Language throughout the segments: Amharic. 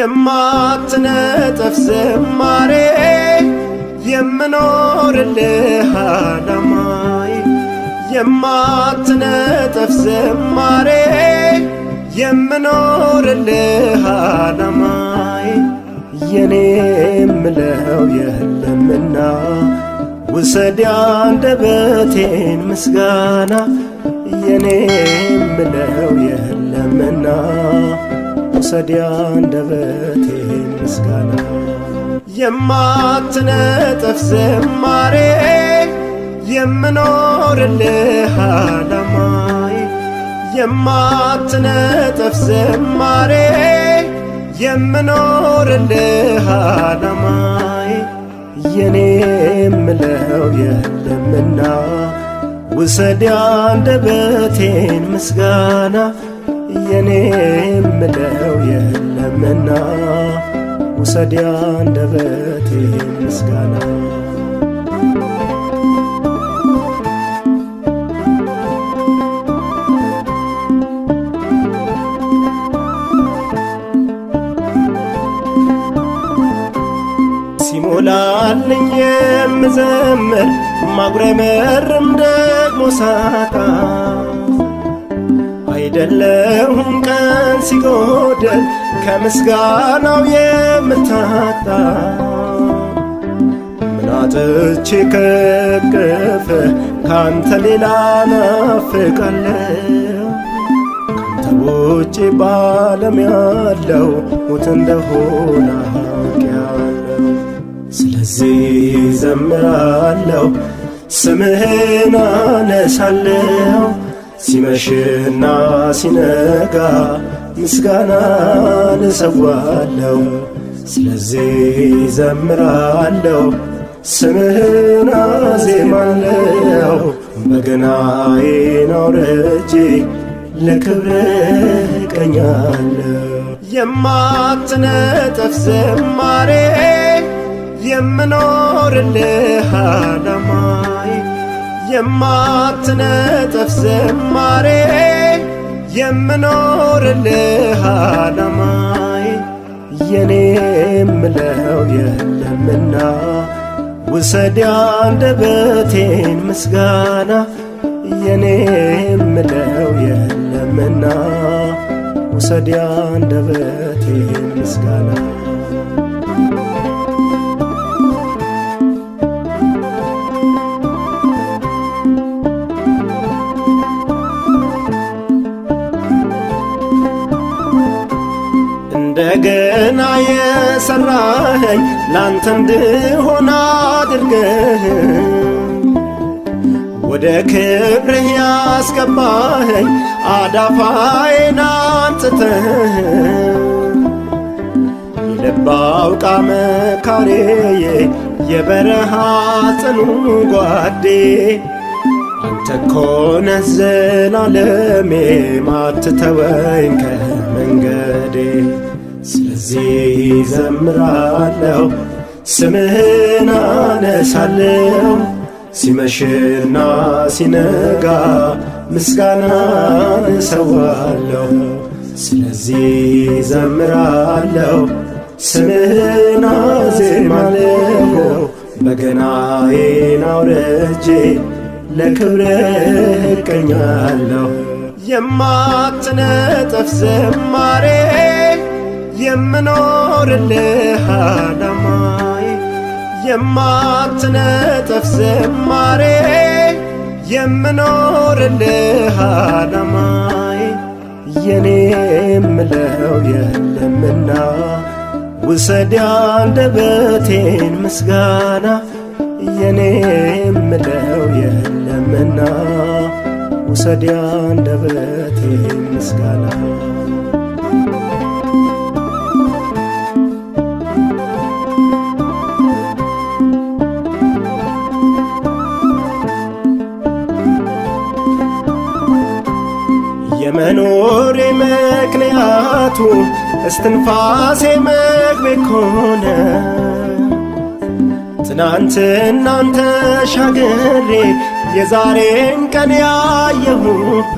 የማትነጠፍ ዝማሬ የምኖርልህ ዓላማዬ የማትነጠፍ ዝማሬ የምኖርልህ ዓላማዬ የኔ የምለው የለምና ውሰድ አንደበቴን ምስጋና የኔ የምለው የለምና ውሰድ አንደበቴን ምስጋና የማትነጠፍ ዝማሬ የምኖርልህ ዓላማዬ የማትነጠፍ ዝማሬ የምኖርልህ ዓላማዬ የኔ የምለው የለምና ውሰድ አንደበቴን ምስጋና የኔ የምለው የለምና ውሰድ አንደበቴን ምስጋና ሲሞላልኝ የምዘምር ማጉረመርም ደግሞ ሳጣ አይደለሁም ቀን ሲጎደል ከምስጋናው የምታጣ ምን አጥቼ ከቅፍ ካንተ ሌላ ናፍቃለሁ ካንተ ውጭ ባለም ያለው ሞት እንደሆነ አውቄያለሁ ስለዚህ ዘምራለሁ ስምህን አነሳለሁ ሲመሽና ሲነጋ ምስጋናን እሰዋለሁ ስለዚህ ዘምራለሁ ስምህን አዜማለሁ በገናዬን አውርጄ ለክብርህ እቀኛለሁ የማትነጠፍ ዝማሬ የምኖርልህ ዓላማዬ የማትነጠፍ ዝማሬ የምኖርልህ ዓላማዬ የኔ የምለው የለምና ውሰድ አንደበቴን ምስጋና የኔ የምለው የለምና ውሰድ አንደበቴን ምስጋና እንደገና የሰራኸኝ ላንተ እንድሆን አድርገህ ወደ ክብርህ ያስገባኸኝ አዳፋዬን አንጽተህ የልብ አውቃ መካሪዬ የበረሃ ጽኑ ጓዴ አንተ እኮ ነህ ዘላለሜ ማትተወኝ ከመንገዴ ስለዚህ ዘምራለሁ ስምህን አነሳለሁ ሲመሽና ሲነጋ ምስጋናን እሰዋለሁ ስለዚህ ዘምራለሁ ስምህን አዜማለሁ በገናዬን አውርጄ ለክብርህ እቀኛለሁ የማትነጠፍ ዝማሬ የምኖርልህ ዓላማዬ የማትነጠፍ ዝማሬ የምኖርልህ ዓላማዬ የኔ የምለው የለምና ውሰድ አንደበቴን ምስጋና የኔ የምለው የለምና ውሰድ አንደበቴን ምስጋና የመኖሬ ምክንያቱ እስትንፋሴ መግቤ ኮነ ትናንትናን ተሻግሬ የዛሬን ቀን ያየሁበት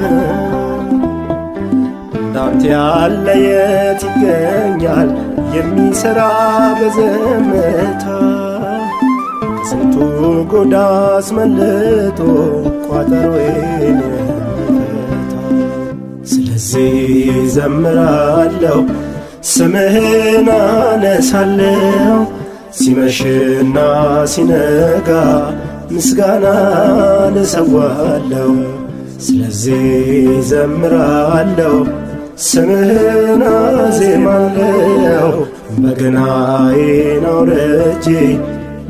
እንዳንተ ያለ የት ይገኛል የሚሠራ በዘመታ ከስንቱ ጎዳ አስመልጦ ቋጠሮዬን የሚፈታ። ስለዚህ ዘምራለሁ ስምህን አነሳለሁ ሲመሽና ሲነጋ ምስጋናን እሰዋለሁ። ስለዚህ ዘምራለሁ ስምህን አዜማለሁ በገናዬን አውርጄ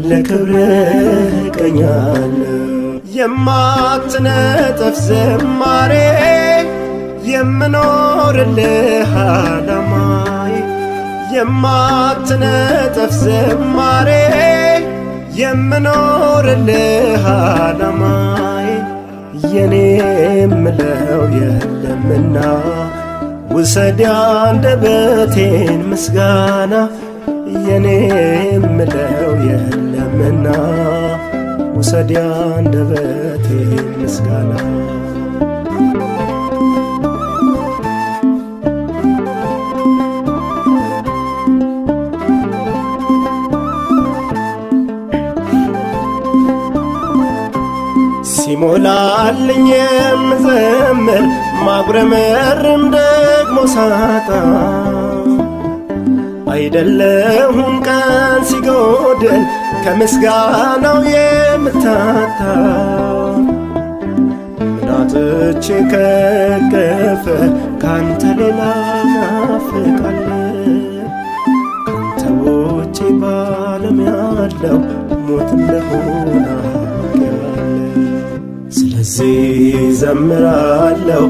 ለክብርህ እቀኛለሁ። የማትነጠፍ ዝማሬ የምኖርልህ ዓላማዬ የማትነጠፍ ዝማሬ የምኖርልህ ዓላማዬ የኔ የምለው የለምና ውሰድ አንደበቴን ምስጋና የኔ የምለው የለምና ውሰድ አንደበቴን ምስጋና። ሲሞላልኝ የምዘምር ማጉረመርም ደግሞ ሳጣ አይደለሁም ቀን ሲጎድል ከምስጋናው የምታጣ። ምናጥቼ ከገፈ ካንተ ሌላ ናፍቃለሁ ካንተ ውጪ ባለም ያለው ሞት እንደሆነ ስለዚህ ዘምራለሁ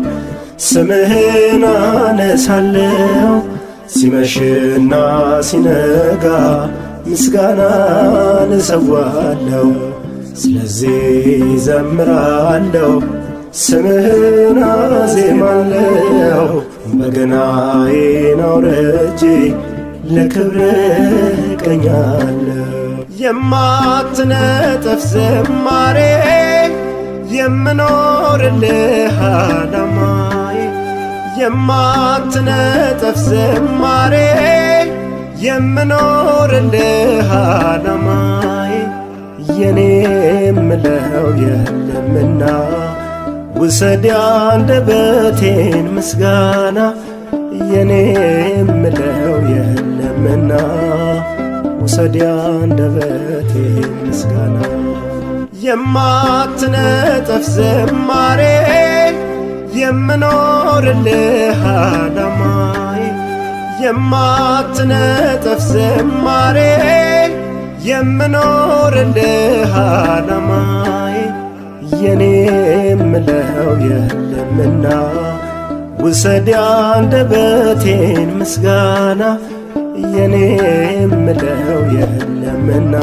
ስምህን አነሳለሁ ሲመሽና ሲነጋ ምስጋናን እሰዋለሁ። ስለዚህ ዘምራለሁ ስምህን አዜማለሁ በገናዬን አውርጄ ለክብርህ እቀኛለሁ። የማትነጠፍ ዝማሬ የምኖርልህ ዓላማዬ የማትነጠፍ ዝማሬ የምኖርልህ ዓላማዬ የኔ የምለው የለምና ውሰድ አንደበቴን ምስጋና የኔ የምለው የለምና ውሰድ አንደበቴን ምስጋና። የማትነጠፍ ዝማሬ የምኖርልህ ዓላማዬ የማትነጠፍ ዝማሬ የምኖርልህ ዓላማዬ የኔ የምለው የለምና ውሰድ አንደበቴን ምስጋና የኔ የምለው የለምና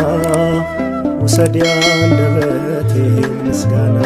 ውሰድ አንደበቴን ምስጋና።